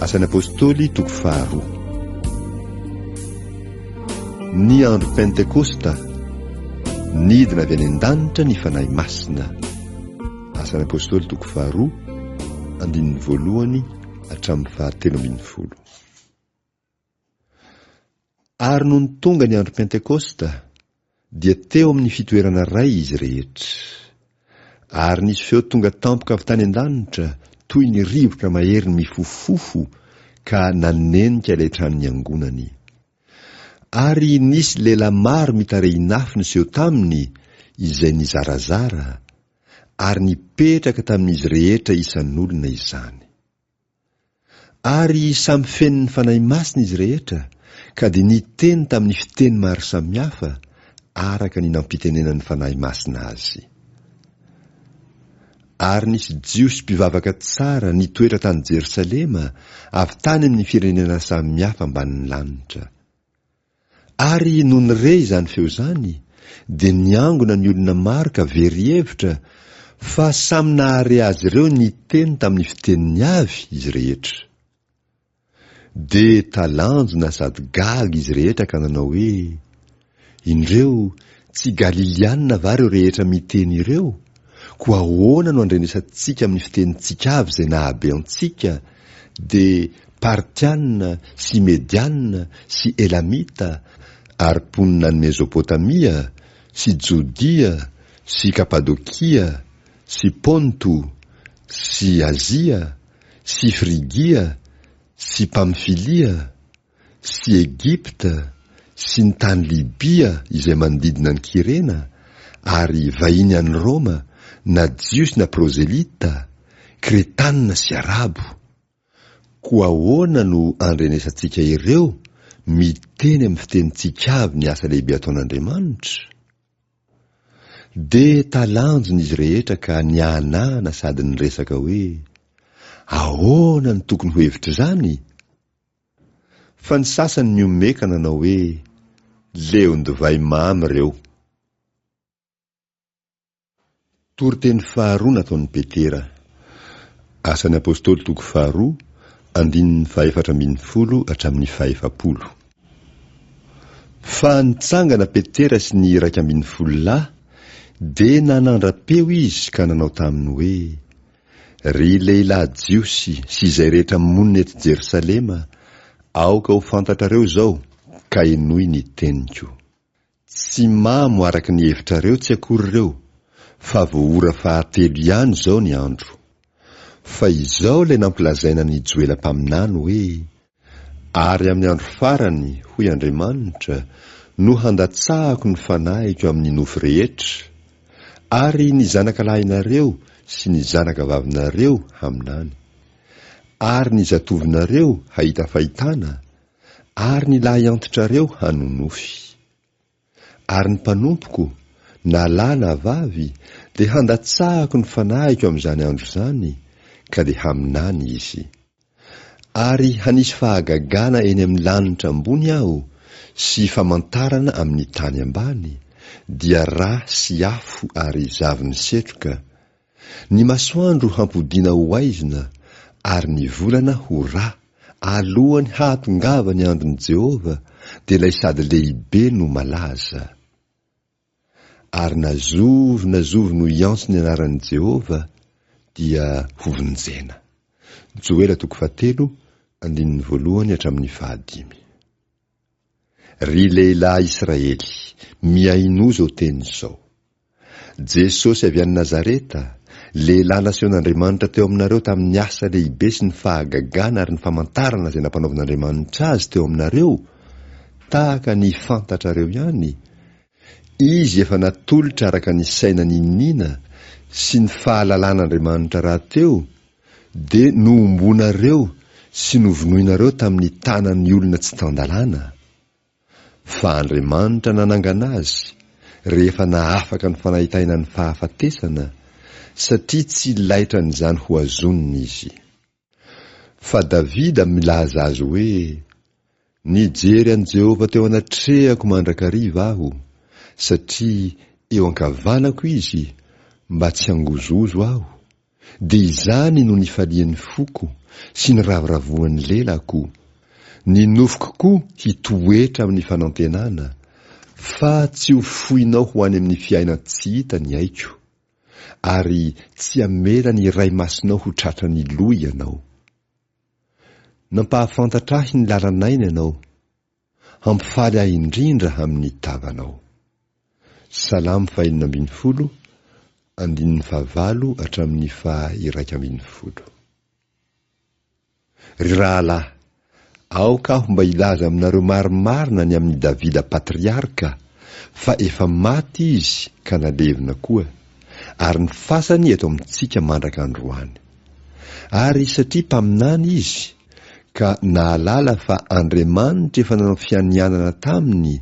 Asan'ny apôstôly toko faharoa. Ny andro pentekosta nidina avy any an-danitra ny fanahy masina. Asan'ny apôstôly toko faharoa, andininy voalohany hatramin'ny 17. Ary noho ny tonga ny andro pentekosta dia teo amin'ny fitoerana ray izy rehetra. Ary nisy feo tonga tampoka avy tany an-danitra toy ny rivotra mahery mifofofo ka nanenika ilay tranon'ny angonany. Ary nisy lehilahy maro mitarehy nafy niseho taminy izay nizarazara ary nipetraka tamin'izy rehetra isan'olona izany. Ary samy feniny fanahy masina izy rehetra ka dia niteny tamin'ny fiteny maro samihafa araka ny nampitenenan'ny fanahy masina azy. Ary nisy jiosy mpivavaka tsara nitoetra tany Jerosalema avy tany amin'ny firenena samihafa ambanin'ny lanitra. Ary noho ny re izany feo izany dia niangona ny olona maro ka very hevitra fa samy nahare azy ireo niteny tamin'ny fiteniny avy izy rehetra. Dia talanjona sady gaga izy rehetra ka nanao hoe, indreo tsy Galiliana va ireo rehetra miteny ireo? Koa ahoana no andrenesantsika amin'ny fitenintsika avy izay nahabe antsika, dia Partiana sy Mediana sy Elamita, ary mponina ny Mesopotamia sy Jodia sy Kapadokia sy Ponto sy Azia sy Frigia sy Pamfilia sy Egipta sy ny tany Libia izay manodidina ny Kirena, ary vahiny any Roma, na jiosy na prozelita, Kretanina sy Arabo. Koa ahoana no andrenesantsika ireo miteny amin'ny fitenintsika avy ny asa lehibe ataon'Andriamanitra? Dia talanjona izy rehetra ka nianahana sady niresaka hoe, ahoana ny tokony ho hevitra izany? Fa ny sasany ny omeka nanao hoe, leon-divay mamy ireo. Toriteny faharoa nataon'ny Petera. Asan'ny apôstôly toko faharoa, andininy 14 hatramin'ny 20. Fa nitsangana Petera sy ny 12 dia nanandra-peo izy ka nanao taminy hoe, ry lehilahy jiosy sy izay rehetra monina eto Jerosalema, aoka ho fantatrareo izao ka enoy ny teniko. Tsy mamo araka ny hevitrareo tsy akory ireo, fa voora fahatelo ihany izao ny andro. Fa izao ilay nampilazaina ny Joelam-paminany hoe, ary amin'ny andro farany, hoy Andriamanitra, no handatsahako ny fanahiko amin'ny nofo rehetra, ary ny zanaka lahinareo sy ny zanaka vavinareo haminany, ary ny zatovinareo hahita fahitana, ary ny lahy antitrareo hanonofy. Ary ny mpanompoko, na lahy na vavy, dia handatsahako ny fanahiko amin'izany andro izany, ka dia haminany izy. Ary hanisy fahagagana eny amin'ny lanitra ambony aho sy famantarana amin'ny tany ambany, dia rà sy afo ary zavy ny setroka. Ny masoandro hampodiana ho aizina, ary ny volana ho rà, alohany hahatongava ny andron'i Jehova, dia ilay sady lehibe no malaza. Ary nazovy no iantso ny anaran'i Jehova dia hovonjena. Joela 3:1 hatramin'ny 5. Ry lehilahy Israely, miaino zao teny izao. Jesosy avy any Nazareta, lehilahy nasehon'Andriamanitra teo aminareo tamin'ny asa lehibe sy ny fahagagana ary ny famantarana izay nampanaovan'Andriamanitra azy teo aminareo, tahaka ny fantatrareo ihany. Izy efa natolotra araka ny saina ninina sy ny fahalalan'Andriamanitra rahateo, dia noombonareo sy novonoinareo tamin'ny tanan'ny olona tsy tandalana. Fa Andriamanitra nanangana azy rehefa nahafaka ny fanahitaina ny fahafatesana, satria tsy laitra n'izany ho azoniny izy. Fa Davida milaza azy hoe, nijery an' Jehova teo anatrehako mandrakariva aho, satria eo ankavanako izy mba tsy hangozozo aho. dia izany no nifalian'ny foko sy ny ravoravoan'ny lelako. Ny nofoko koa hitoetra amin'ny fanantenana, fa tsy ho foinao ho any amin'ny fiaina tsy hita ny aiko, ary tsy amela ny ray masinao ho tratra ny lo ianao. Nampahafantatra ahy ny lalanaina ianao, hampifaly ahy indrindra amin'ny tavanao. Salamo 5:20, 5 hatramin'ny 1:10. Ry rahalahy, aoka aho mba ilaza aminareo marimarina ny amin'ny Davida patriarka, fa efa maty izy ka nalevina koa, ary ny fasany eto amintsika mandraka androany. Ary satria mpaminany izy, ka nahalala fa Andriamanitra efa nanao fianianana taminy,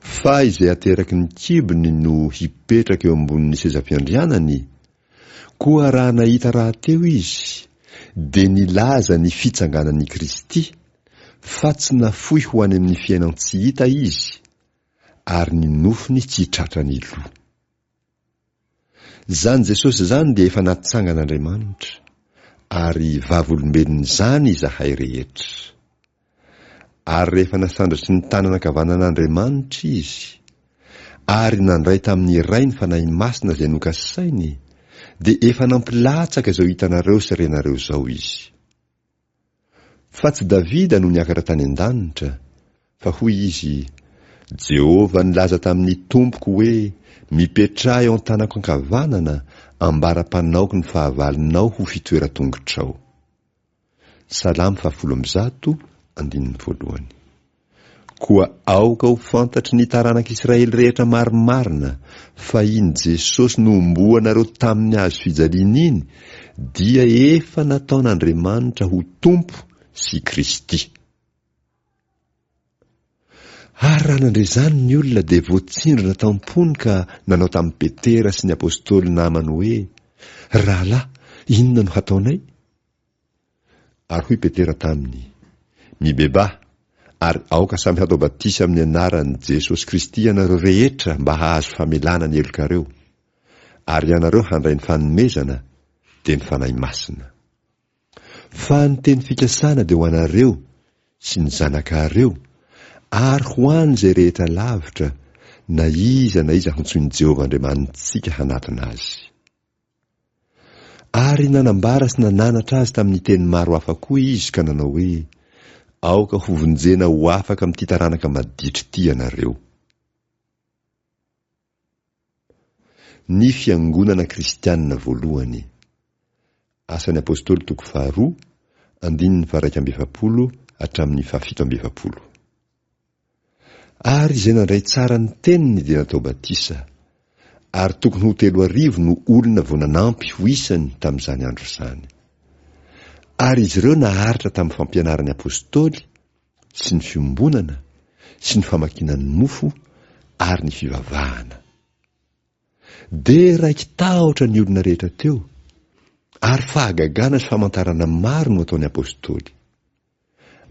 fa izay ateraky ny kibony no hipetraka eo ambonin'ny sezam-piandrianany, koa raha nahita raha teo izy, dia nilaza ny fitsanganan'i Kristy, fa tsy nafoy ho any amin'ny fiainan tsy hita izy, ary ny nofony tsy hitratra ny lo. Zany Jesosy zany dia efa natsangan'Andriamanitra, ary vavolombelony zany izahay rehetra. Ary rehefa nasandratsy ny tanana ankavanan'Andriamanitra izy, ary nandray tamin'ny iray ny fanahy masina izay nokasainy, dia efa nampilatsaka izao hitanareo sy renareo zao izy. Fa tsy Davida no niakatra tany an-danitra, fa hoy izy: Jehovah nilaza tamin'ny tompoko hoe, mipetraha eo an-tanako ankavanana, ambara-panaoko ny fahavalinao ho fitoera-tongotrao. Salamo 10:1. Koa aoka ho fantatry ny taranak'Israely rehetra marimarina, fa iny Jesosy nomboanareo tamin'ny hazo fijaliana iny, dia efa nataon'Andriamanitra ho tompo sy Kristy. Ary raha nandre zany ny olona dia voatsindrona tampony ka nanao tamin'ny Petera sy ny apôstôly namany hoe: rahalahy, inona no hataonay? Ary hoy Petera taminy: mibebà, ary aoka samy hatao batisa amin'ny anaran'i Jesosy Kristy ianareo rehetra mba hahazo famelana ny helokareo, ary ianareo handray ny fanomezana dia ny fanahy masina. Fa ny teny fikasana dia ho anareo sy ny zanakareo, ary ho any izay rehetra lavitra, na iza hontsoin'i Jehovah Andriamanitsika hanatona azy. Ary nanambara sy nananatra azy tamin'ny teny maro hafa koa izy ka nanao hoe: aoka ho vonjena ho afaka amin'ity taranaka maditry ity ianareo. Ny fiangonana kristianina voalohany. Asan'ny apôstôly 2, 1:7 hatramin'ny 7:7. Ary izay nandray tsara ny teniny dia natao batisa, ary tokony ho 3,000 no olona vao nanampy ho isany tamin'izany andro izany. Ary izy ireo naharitra tamin'ny fampianaran'ny apôstôly sy ny fiombonana sy ny famakinan'ny mofo ary ny fivavahana. Dia raiky tahotra ny olona rehetra teo, ary fahagagana sy famantarana maro no ataon'ny apôstôly.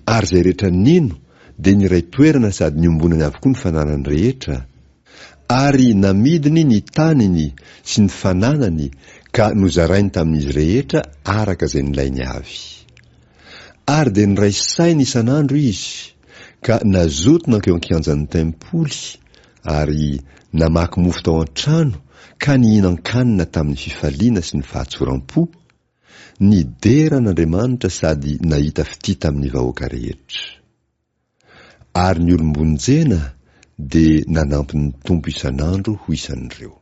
Ary izay rehetra nino dia niray toerana sady niombonany avokoa ny fananany rehetra, ary namidiny ny taniny sy ny fananany ka nozarainy tamin'izy rehetra araka izay nilainy avy. Ary dia niray sainy isan'andro izy, ka nazotona keo ankianjan'ny tempoly, ary namaky mofo tao an-trano, ka nihinan-kanina tamin'ny fifaliana sy ny fahatsoram-po, nideran'Andriamanitra sady nahita fity tamin'ny vahoaka rehetra. Ary ny olombonjena dia nanampy ny tompo isan'andro ho isan'ireo.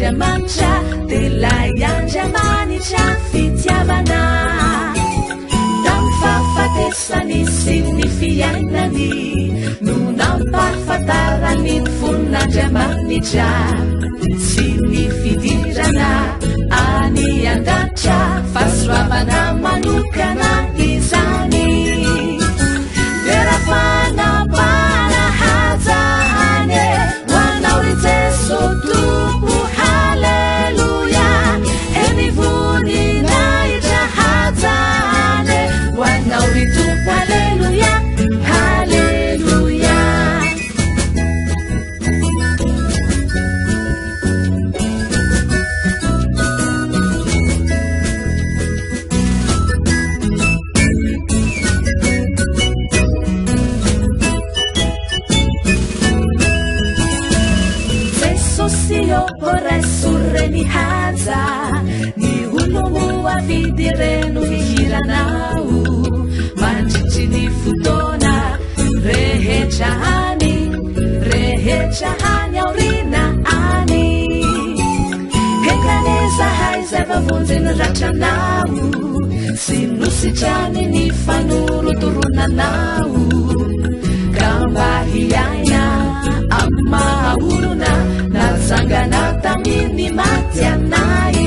Mantra delay Andriamanitra fitiavana, namfahafatesany sy ny fiainany no nampahafantarany ny fon'Andriamanitra sy ny fidirana any rehetra fahasoavana manokana izany derafanapalahajane hoanao ry jeso tompo haleluya enivoninahitra hajane hoanao ry tompo haleluya haleluya Resurreni haza ni ulumu avidi renu hiranau manchichini futona rehechani aurina ani hekraneza haiza vavunzina rachanau sinusichani ni fanuru turunanau kambahiaina amma uruna nazangana tamini matianai